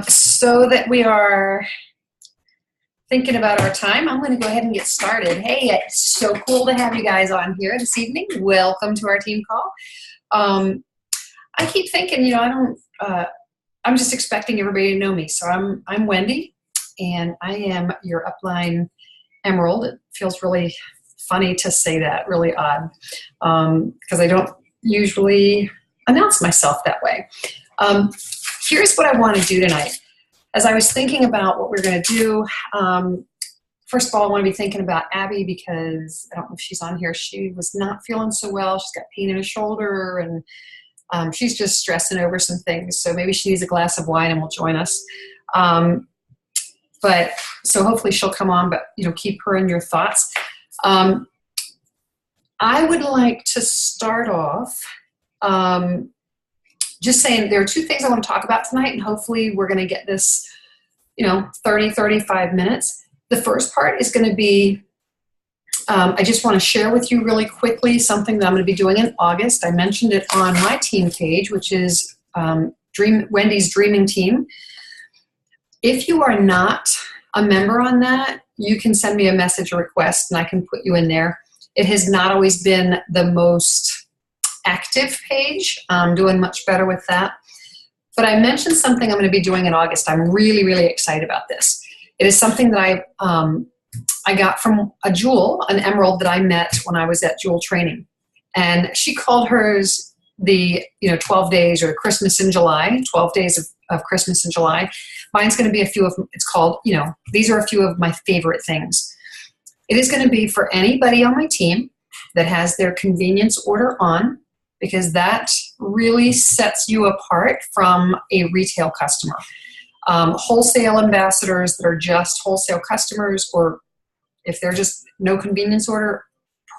So that we are thinking about our time, I'm going to go ahead and get started. Hey, it's so cool to have you guys on here this evening. Welcome to our team call. I keep thinking, I'm just expecting everybody to know me. So I'm Wendy, and I am your upline Emerald. It feels really funny to say that, really odd, because I don't usually announce myself that way. Here's what I want to do tonight. As I was thinking about what we're going to do, first of all, I want to be thinking about Abby because I don't know if she's on here. She was not feeling so well. She's got pain in her shoulder, and she's just stressing over some things. So maybe she needs a glass of wine and will join us. But so hopefully she'll come on, but keep her in your thoughts. I would like to start off just saying there are two things I want to talk about tonight, and hopefully we're going to get this, 30, 35 minutes. The first part is going to be, I just want to share with you really quickly something that I'm going to be doing in August. I mentioned it on my team page, which is Wendy's Dreaming Team. If you are not a member on that, you can send me a message or request, and I can put you in there. It has not always been the most active page. I'm doing much better with that. But I mentioned something I'm going to be doing in August. I'm really, really excited about this. It is something that I got from a Jewel, an Emerald that I met when I was at Jewel training. And she called hers the 12 days or Christmas in July, 12 days of Christmas in July. Mine's going to be a few of them. It's called, these are a few of my favorite things. It is going to be for anybody on my team that has their convenience order on, because that really sets you apart from a retail customer. Wholesale ambassadors that are just wholesale customers, or if they're just no convenience order,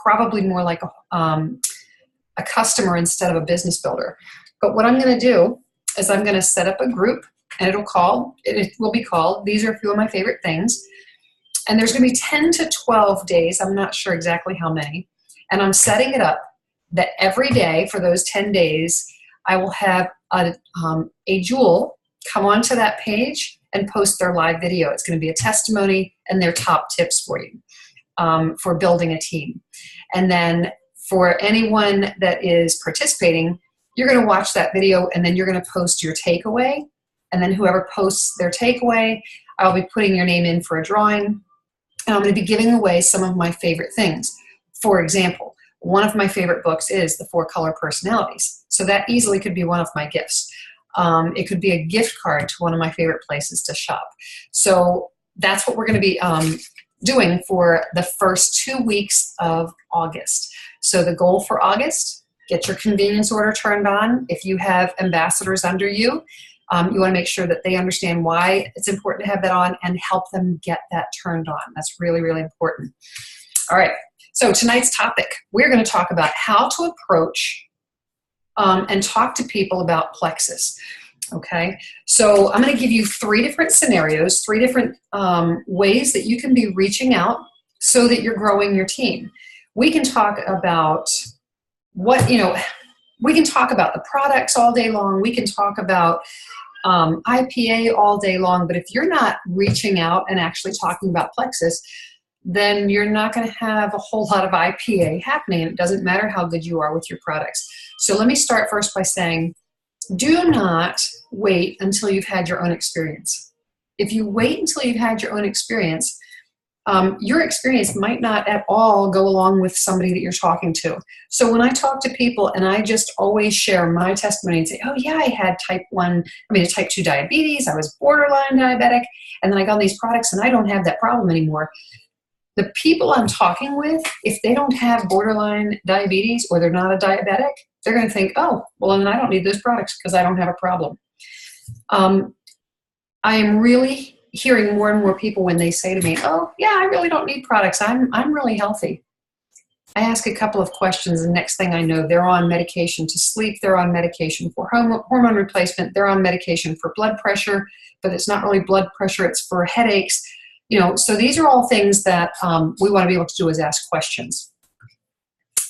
probably more like a customer instead of a business builder. But what I'm going to do is I'm going to set up a group, and it will be called, these are a few of my favorite things. And there's going to be 10 to 12 days. I'm not sure exactly how many. And I'm setting it up that every day for those 10 days, I will have a Jewel come onto that page and post their live video. It's going to be a testimony and their top tips for you for building a team. And then for anyone that is participating, you're going to watch that video, and then you're going to post your takeaway. And then whoever posts their takeaway, I'll be putting your name in for a drawing. And I'm going to be giving away some of my favorite things. For example, one of my favorite books is The 4 Color Personalities. So that easily could be one of my gifts. It could be a gift card to one of my favorite places to shop. So that's what we're going to be doing for the first 2 weeks of August. So the goal for August, get your convenience order turned on. If you have ambassadors under you, you want to make sure that they understand why it's important to have that on and help them get that turned on. That's really, really important. All right. So tonight's topic, we're going to talk about how to approach and talk to people about Plexus. Okay, so I'm going to give you 3 different scenarios, 3 different ways that you can be reaching out so that you're growing your team. We can talk about we can talk about the products all day long. We can talk about IPA all day long, but if you're not reaching out and actually talking about Plexus, then you're not going to have a whole lot of IPA happening. It doesn't matter how good you are with your products. So let me start first by saying, do not wait until you've had your own experience. If you wait until you've had your own experience, your experience might not at all go along with somebody that you're talking to. So when I talk to people, and I just always share my testimony and say, oh yeah, I had type 2 diabetes, I was borderline diabetic, and then I got all these products and I don't have that problem anymore. The people I'm talking with, if they don't have borderline diabetes or they're not a diabetic, they're going to think, oh, well, then I don't need those products because I don't have a problem. I am really hearing more and more people when they say to me, oh, yeah, I really don't need products. I'm really healthy. I ask a couple of questions, and next thing I know, they're on medication to sleep. They're on medication for hormone replacement. They're on medication for blood pressure, but it's not really blood pressure. It's for headaches. So these are all things that we want to be able to do is ask questions.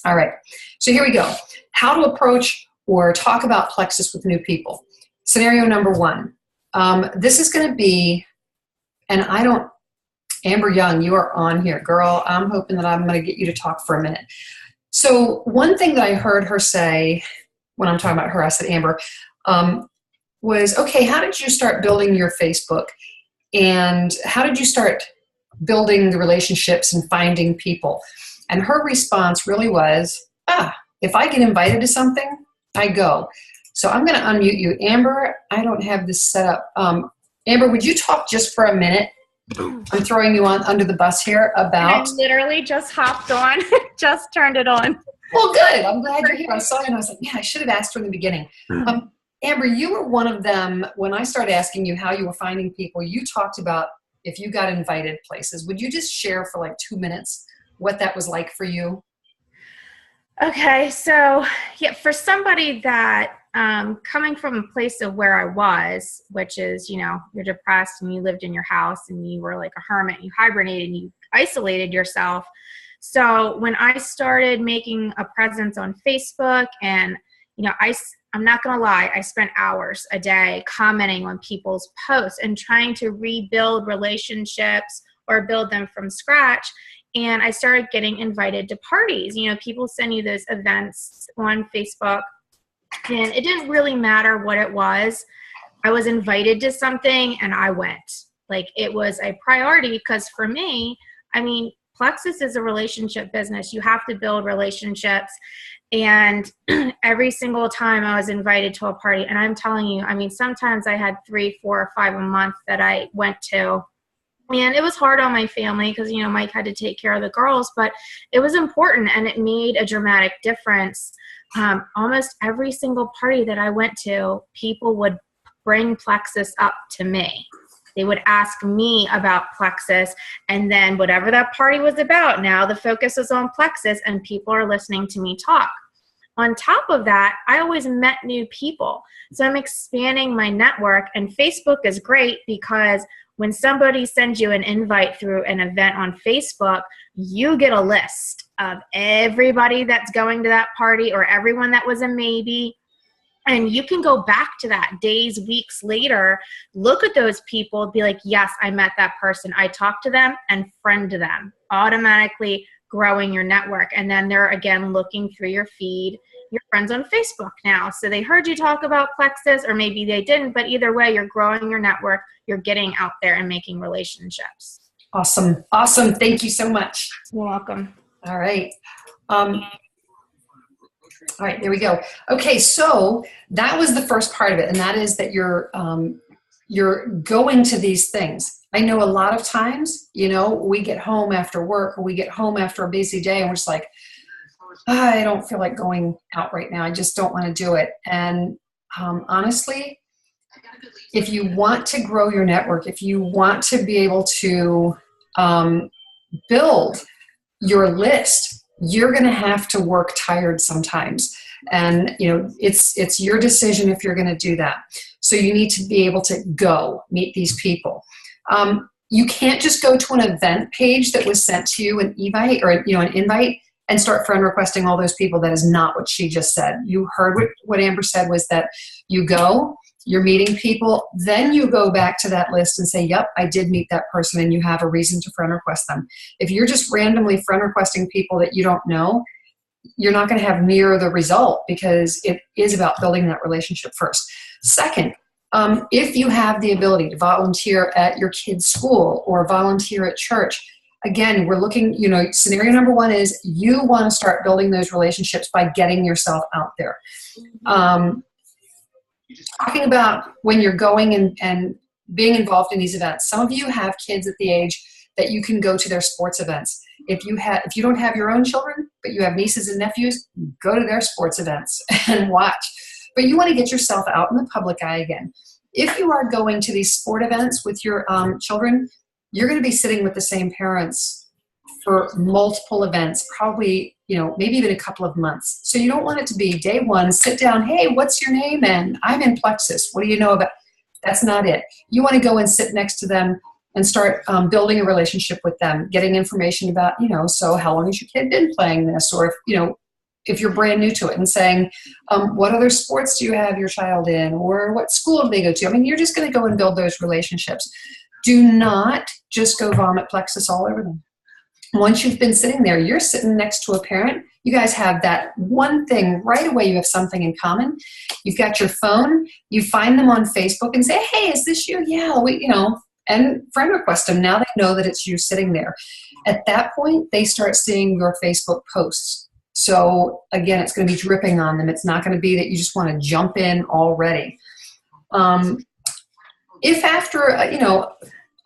All right, so here we go. How to approach or talk about Plexus with new people. Scenario number 1. This is going to be, and Amber Young, you are on here. Girl, I'm hoping that I'm going to get you to talk for a minute. So one thing that I heard her say when I'm talking about her, I said, Amber, was, okay, how did you start building your Facebook? And how did you start building the relationships and finding people? And her response really was, if I get invited to something, I go. So I'm going to unmute you. Amber, I don't have this set up. Amber, would you talk just for a minute? I'm throwing you on under the bus here about... I literally just hopped on, just turned it on. Well, good. I'm glad you're here. I saw you and I was like, I should have asked her in the beginning. Amber, you were one of them. When I started asking you how you were finding people, you talked about if you got invited places. Would you just share for like 2 minutes what that was like for you? Okay, so yeah, for somebody that coming from a place of where I was, which is, you're depressed and you lived in your house and you were like a hermit, you hibernated and you isolated yourself. So when I started making a presence on Facebook and, I'm not going to lie, I spent hours a day commenting on people's posts and trying to rebuild relationships or build them from scratch. And I started getting invited to parties. People send you those events on Facebook, and it didn't really matter what it was. I was invited to something and I went. Like, it was a priority because for me, Plexus is a relationship business. You have to build relationships. And every single time I was invited to a party, and I'm telling you, sometimes I had 3, 4, or 5 a month that I went to. And it was hard on my family because, Mike had to take care of the girls, but it was important and it made a dramatic difference. Almost every single party that I went to, people would bring Plexus up to me. They would ask me about Plexus, and then whatever that party was about, now the focus is on Plexus and people are listening to me talk. On top of that, I always met new people. So I'm expanding my network, and Facebook is great because when somebody sends you an invite through an event on Facebook, you get a list of everybody that's going to that party or everyone that was a maybe. And you can go back to that days, weeks later, look at those people, be like, yes, I met that person. I talked to them and friend to them, automatically growing your network. And then they're, again, looking through your feed, your friends on Facebook now. So they heard you talk about Plexus, or maybe they didn't, but either way, you're growing your network. You're getting out there and making relationships. Awesome. Awesome. Thank you so much. You're welcome. All right. All right, there we go. Okay, so that was the first part of it, and that is that you're going to these things. I know a lot of times, we get home after work or we get home after a busy day and we're just like, I don't feel like going out right now. I just don't want to do it. And honestly, if you want to grow your network, if you want to be able to build your list, you're going to have to work tired sometimes. And, it's your decision if you're going to do that. So you need to be able to go meet these people. You can't just go to an event page that was sent to you, an invite or, an invite, and start friend requesting all those people. That is not what she just said. You heard what Amber said was that you go, you're meeting people, then you go back to that list and say, yep, I did meet that person, and you have a reason to friend request them. If you're just randomly friend requesting people that you don't know, you're not going to have near the result, because it is about building that relationship first. Second, if you have the ability to volunteer at your kid's school or volunteer at church, again, we're looking, scenario number one is you want to start building those relationships by getting yourself out there. Talking about when you're going and being involved in these events. Some of you have kids at the age that you can go to their sports events. If you don't have your own children, but you have nieces and nephews, go to their sports events and watch. But you want to get yourself out in the public eye again. If you are going to these sport events with your children, you're going to be sitting with the same parents for multiple events, probably, maybe even a couple of months. So you don't want it to be day one, sit down, hey, what's your name? And I'm in Plexus. What do you know about? That's not it. You want to go and sit next to them and start building a relationship with them, getting information about, so how long has your kid been playing this? Or if, if you're brand new to it, and saying, what other sports do you have your child in, or what school do they go to? I mean, you're just going to go and build those relationships. Do not just go vomit Plexus all over them. Once you've been sitting there, you're sitting next to a parent. You guys have that one thing right away. You have something in common. You've got your phone. You find them on Facebook and say, hey, is this you? Yeah, and friend request them. Now they know that it's you sitting there. At that point, they start seeing your Facebook posts. So again, it's going to be dripping on them. It's not going to be that you just want to jump in already. If after,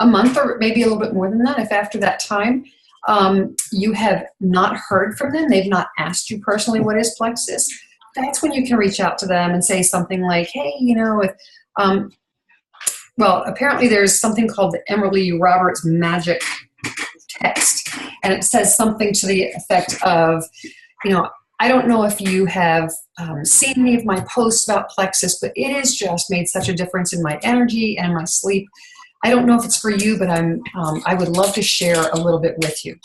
a month or maybe a little bit more than that, if after that time, you have not heard from them, they've not asked you personally what is Plexus, that's when you can reach out to them and say something like, hey, apparently there's something called the Emily Roberts Magic Text, and it says something to the effect of, I don't know if you have seen any of my posts about Plexus, but it has just made such a difference in my energy and my sleep. I don't know if it's for you, but I would love to share a little bit with you.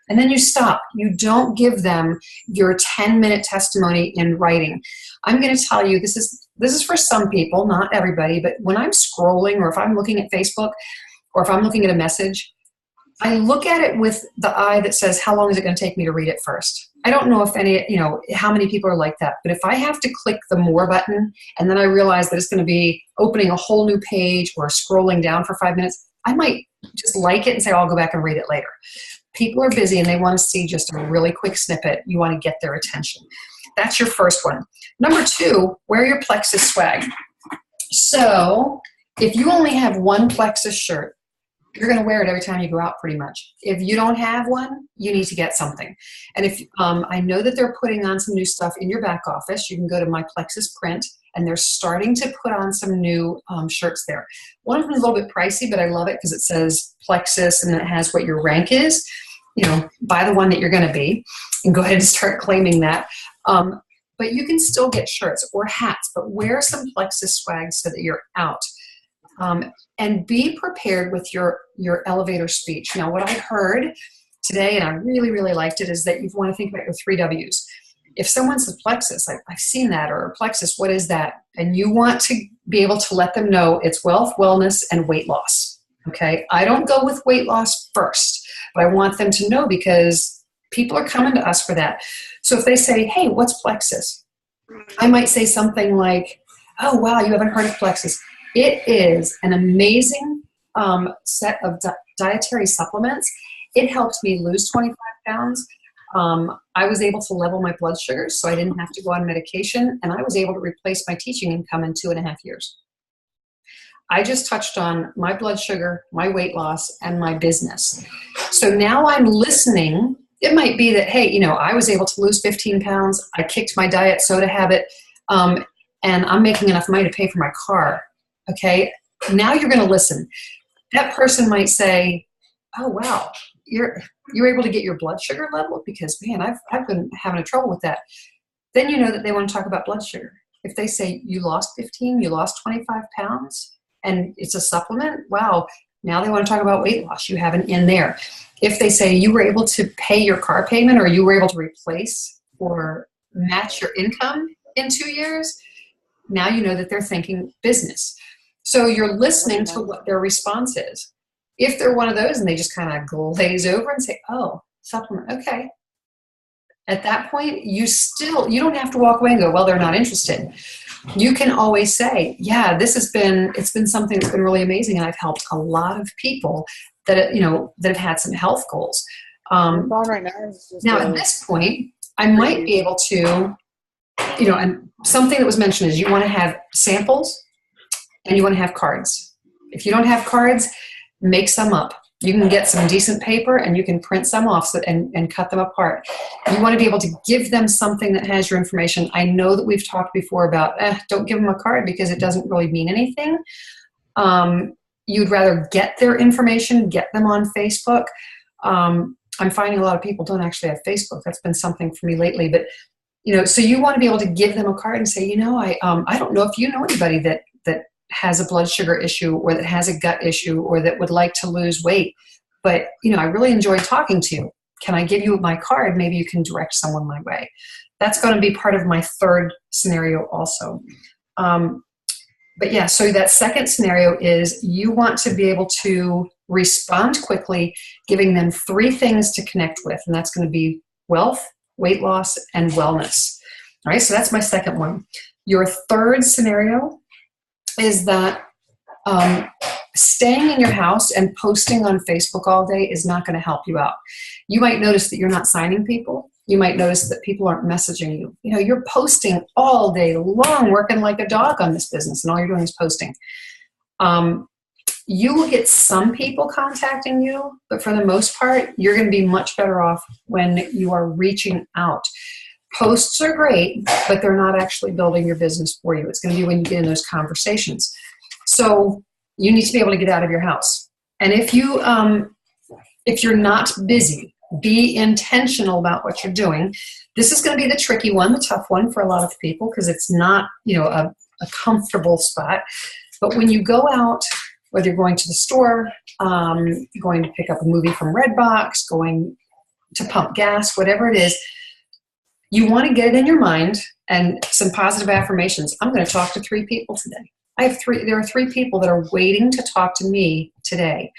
And then you stop. You don't give them your 10-minute testimony in writing. I'm going to tell you, this is for some people, not everybody, but when I'm scrolling, or if I'm looking at Facebook, or if I'm looking at a message, I look at it with the eye that says, how long is it going to take me to read it first? I don't know if how many people are like that, but if I have to click the more button and then I realize that it's going to be opening a whole new page or scrolling down for 5 minutes, I might just like it and say, I'll go back and read it later. People are busy and they want to see just a really quick snippet. You want to get their attention. That's your first one. Number 2, wear your Plexus swag. So if you only have one Plexus shirt, you're going to wear it every time you go out pretty much. If you don't have one, you need to get something. And if I know that they're putting on some new stuff in your back office, you can go to My Plexus Print, and they're starting to put on some new shirts there. One of them is a little bit pricey, but I love it because it says Plexus and it has what your rank is. Buy the one that you're going to be and go ahead and start claiming that. But you can still get shirts or hats, but wear some Plexus swag so that you're out. And be prepared with your elevator speech. Now, what I heard today, and I really, really liked it, is that you want to think about your 3 W's. If someone says Plexus, I've seen that, or Plexus, what is that? And you want to be able to let them know it's wealth, wellness, and weight loss. Okay? I don't go with weight loss first, but I want them to know because people are coming to us for that. So if they say, hey, what's Plexus? I might say something like, oh, wow, you haven't heard of Plexus. It is an amazing set of dietary supplements. It helped me lose 25 pounds. I was able to level my blood sugar, so I didn't have to go on medication, and I was able to replace my teaching income in 2.5 years. I just touched on my blood sugar, my weight loss, and my business. So now I'm listening. It might be that, hey, I was able to lose 15 pounds. I kicked my diet soda habit, and I'm making enough money to pay for my car. Okay, now you're going to listen. That person might say, oh, wow, you're able to get your blood sugar level? Because, man, I've been having trouble with that. Then you know that they want to talk about blood sugar. If they say you lost 15, you lost 25 pounds, and it's a supplement, wow, now they want to talk about weight loss. You have an in there. If they say you were able to pay your car payment, or you were able to replace or match your income in 2 years, now you know that they're thinking business. So you're listening to what their response is. If they're one of those and they just kind of glaze over and say, oh, supplement, okay. At that point, you don't have to walk away and go, well, they're not interested. You can always say, yeah, it's been something that's been really amazing, and I've helped a lot of people that have had some health goals. Now at this point, I might be able to, and something that was mentioned is you want to have samples and you want to have cards. If you don't have cards, make some up. You can get some decent paper and you can print some off and cut them apart. You want to be able to give them something that has your information. I know that we've talked before about don't give them a card because it doesn't really mean anything. You'd rather get their information, get them on Facebook. I'm finding a lot of people don't actually have Facebook. That's been something for me lately. But so you want to be able to give them a card and say, I don't know if you know anybody that has a blood sugar issue, or that has a gut issue, or that would like to lose weight. But, I really enjoyed talking to you. can I give you my card? Maybe you can direct someone my way. That's going to be part of my third scenario also. But yeah, so that second scenario is you want to be able to respond quickly, giving them 3 things to connect with, and that's going to be wealth, weight loss, and wellness. All right, so that's my second one. Your third scenario is that staying in your house and posting on Facebook all day is not going to help you out. You might notice that you're not signing people. You might notice that people aren't messaging you. You know, you're posting all day long, working like a dog on this business, and all you're doing is posting. You will get some people contacting you, but for the most part, you're going to be much better off when you are reaching out. Posts are great, but they're not actually building your business for you. It's going to be when you get in those conversations. So you need to be able to get out of your house. And if you're not busy, be intentional about what you're doing. This is going to be the tricky one, the tough one for a lot of people, because it's not, a comfortable spot. But when you go out, whether you're going to the store, going to pick up a movie from Redbox, going to pump gas, whatever it is, you want to get it in your mind and some positive affirmations. I'm going to talk to 3 people today. There are 3 people that are waiting to talk to me today.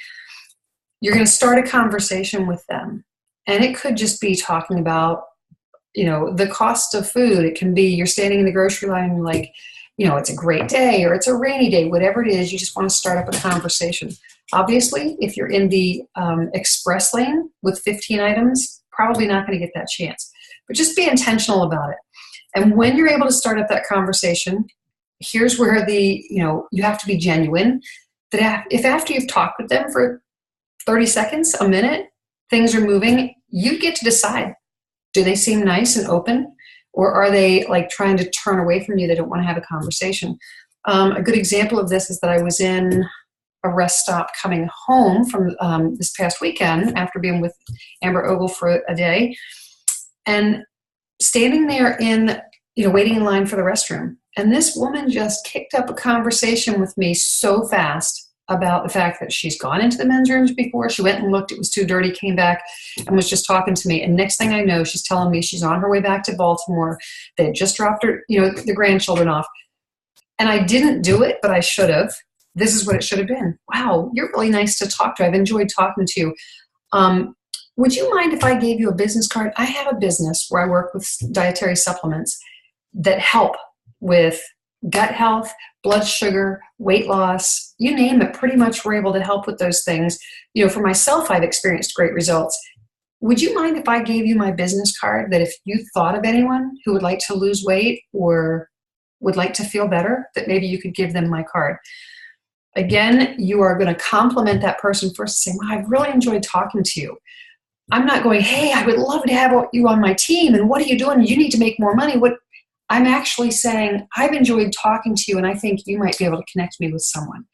You're going to start a conversation with them. And it could just be talking about, the cost of food. It can be you're standing in the grocery line and like, it's a great day or it's a rainy day, whatever it is, you just want to start up a conversation. Obviously, if you're in the express lane with 15 items, probably not going to get that chance. But just be intentional about it. And when you're able to start up that conversation, here's where you have to be genuine. That if after you've talked with them for 30 seconds, a minute, things are moving, you get to decide. Do they seem nice and open? Or are they like trying to turn away from you? They don't want to have a conversation. A good example of this is that I was in a rest stop coming home from this past weekend after being with Amber Ogle for a day. And standing there waiting in line for the restroom. And this woman just kicked up a conversation with me so fast about the fact that she's gone into the men's rooms before. She went and looked, it was too dirty, came back and was just talking to me. And next thing I know, she's telling me she's on her way back to Baltimore. They had just dropped her, the grandchildren off. And I didn't do it, but I should have. This is what it should have been. Wow, you're really nice to talk to. I've enjoyed talking to you. Would you mind if I gave you a business card? I have a business where I work with dietary supplements that help with gut health, blood sugar, weight loss, you name it. Pretty much we're able to help with those things. For myself, I've experienced great results. Would you mind if I gave you my business card, that if you thought of anyone who would like to lose weight or would like to feel better, that maybe you could give them my card? Again, you are going to compliment that person first, saying, wow, I've really enjoyed talking to you. I'm not going, hey, I would love to have you on my team, and what are you doing? You need to make more money. I'm actually saying, I've enjoyed talking to you, and I think you might be able to connect me with someone.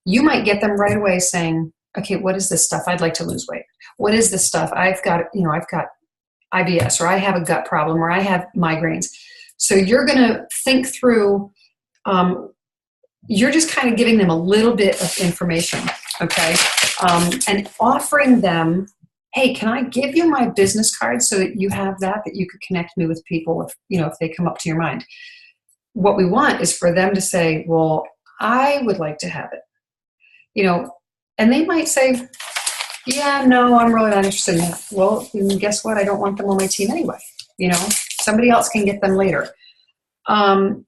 You might get them right away saying, okay, what is this stuff? I'd like to lose weight. What is this stuff? I've got IBS, or I have a gut problem, or I have migraines. So you're going to think through, you're just kind of giving them a little bit of information, okay? And offering them, hey, can I give you my business card so that you have that you could connect me with people if they come up to your mind. What we want is for them to say, well, I would like to have it. And they might say, yeah, no, I'm really not interested in that. Well, guess what? I don't want them on my team anyway. Somebody else can get them later. Some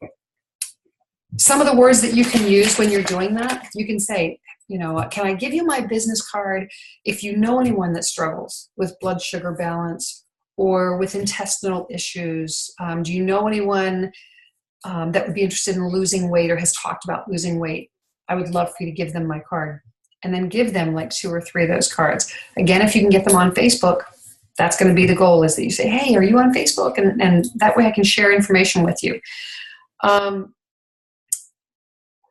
of the words that you can use when you're doing that, you can say, can I give you my business card if you know anyone that struggles with blood sugar balance or with intestinal issues? Do you know anyone that would be interested in losing weight or has talked about losing weight? I would love for you to give them my card. And then give them like 2 or 3 of those cards. Again, if you can get them on Facebook, that's going to be the goal, is that you say, hey, are you on Facebook? And that way I can share information with you.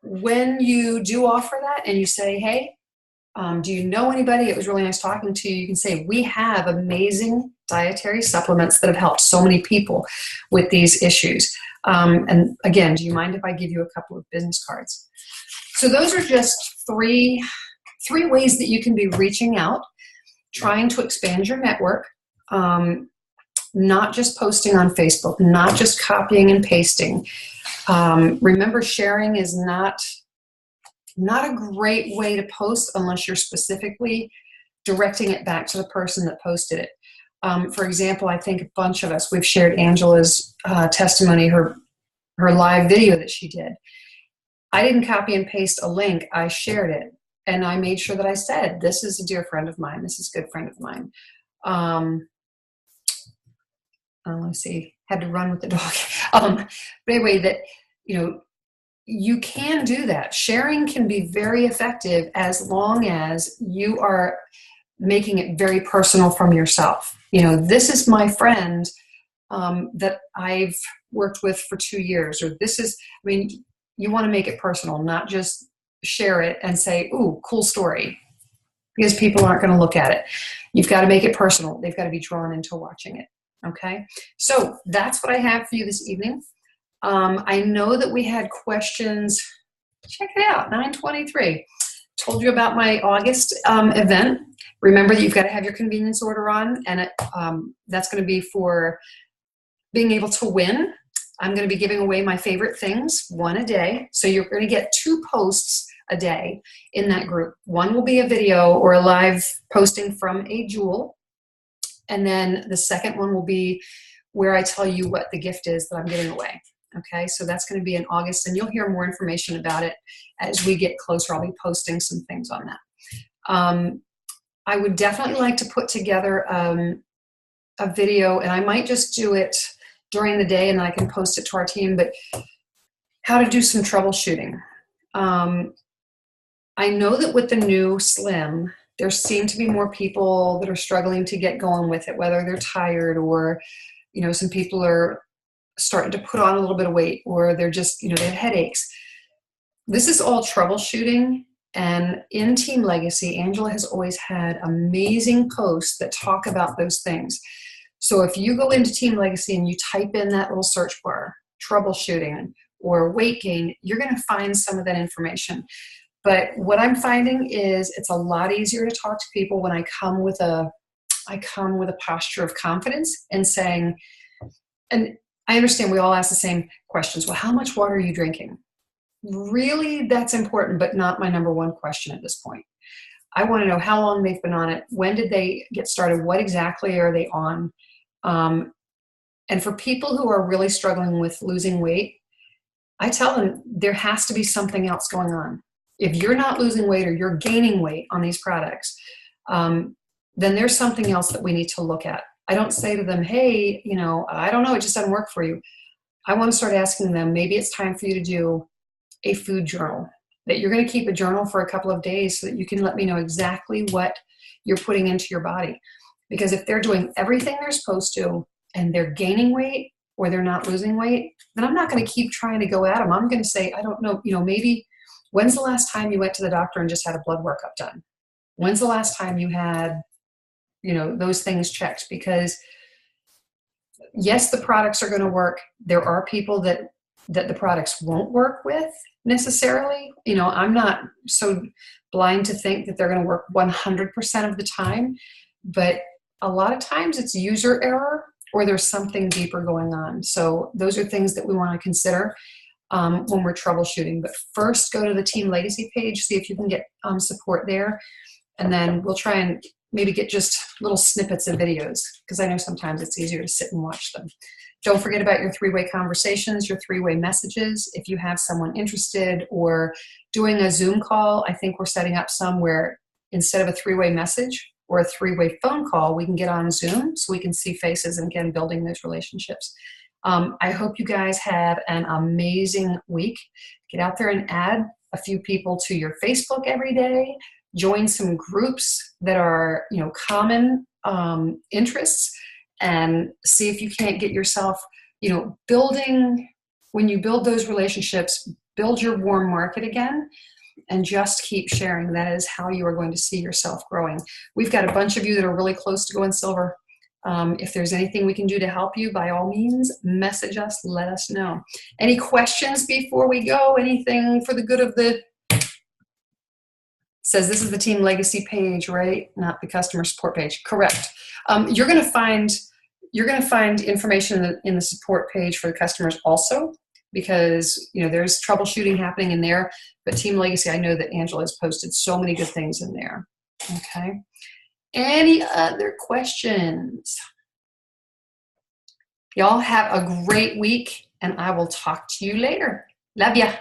When you do offer that and you say, hey, do you know anybody? It was really nice talking to you. You can say, we have amazing dietary supplements that have helped so many people with these issues. And again, do you mind if I give you a couple of business cards? So those are just three ways that you can be reaching out, trying to expand your network. Not just posting on Facebook, not just copying and pasting. Remember, sharing is not a great way to post unless you're specifically directing it back to the person that posted it. For example, I think a bunch of us, we've shared Angela's testimony, her live video that she did. I didn't copy and paste a link. I shared it. And I made sure that I said, this is a dear friend of mine. This is a good friend of mine. Let's see, had to run with the dog. But anyway, that, you can do that. Sharing can be very effective as long as you are making it very personal from yourself. This is my friend that I've worked with for 2 years, or you want to make it personal, not just share it and say, ooh, cool story, because people aren't going to look at it. You've got to make it personal. They've got to be drawn into watching it. Okay, so that's what I have for you this evening. I know that we had questions. Check it out, 9:23. Told you about my August event. Remember that you've got to have your convenience order on, and that's going to be for being able to win. I'm going to be giving away my favorite things, one a day. So you're going to get 2 posts a day in that group. One will be a video or a live posting from a jewel. And then the second one will be where I tell you what the gift is that I'm giving away. Okay, so that's going to be in August, and you'll hear more information about it as we get closer. I'll be posting some things on that. I would definitely like to put together a video, and I might just do it during the day and I can post it to our team, but how to do some troubleshooting. I know that with the new Slim, there seem to be more people that are struggling to get going with it, whether they're tired or, some people are starting to put on a little bit of weight, or they're just, they have headaches. This is all troubleshooting. And in Team Legacy, Angela has always had amazing posts that talk about those things. So if you go into Team Legacy and you type in that little search bar, troubleshooting or weight gain, you're going to find some of that information. But what I'm finding is it's a lot easier to talk to people when I come with a posture of confidence and saying, and I understand we all ask the same questions. Well, how much water are you drinking? Really, that's important, but not my number one question at this point. I want to know how long they've been on it. When did they get started? What exactly are they on? And for people who are really struggling with losing weight, I tell them there has to be something else going on. If you're not losing weight or you're gaining weight on these products, then there's something else that we need to look at. I don't say to them, hey, I don't know, it just doesn't work for you. I want to start asking them, maybe it's time for you to do a food journal, that you're going to keep a journal for a couple of days so that you can let me know exactly what you're putting into your body. Because if they're doing everything they're supposed to and they're gaining weight or they're not losing weight, then I'm not going to keep trying to go at them. I'm going to say, I don't know, maybe when's the last time you went to the doctor and just had a blood workup done? When's the last time you had, those things checked? Because yes, the products are going to work. There are people that the products won't work with necessarily. I'm not so blind to think that they're going to work 100% of the time, but a lot of times it's user error or there's something deeper going on. So those are things that we want to consider when we're troubleshooting. But first, go to the Team Legacy page, see if you can get support there, and then we'll try and maybe get just little snippets of videos, because I know sometimes it's easier to sit and watch them. Don't forget about your 3-way conversations, your 3-way messages. If you have someone interested or doing a Zoom call, I think we're setting up some where instead of a 3-way message or a 3-way phone call, we can get on Zoom so we can see faces and again, building those relationships. I hope you guys have an amazing week. Get out there and add a few people to your Facebook every day. Join some groups that are, common interests, and see if you can't get yourself, building, when you build those relationships, build your warm market again, and just keep sharing. That is how you are going to see yourself growing. We've got a bunch of you that are really close to going silver. If there's anything we can do to help you, by all means, message us, let us know. Any questions before we go? Anything for the good of the says this is the Team Legacy page, right? Not the customer support page. Correct. You're going to find information in the support page for the customers also, because there's troubleshooting happening in there. But Team Legacy, I know that Angela has posted so many good things in there. Okay. Any other questions? Y'all have a great week, and I will talk to you later. Love ya.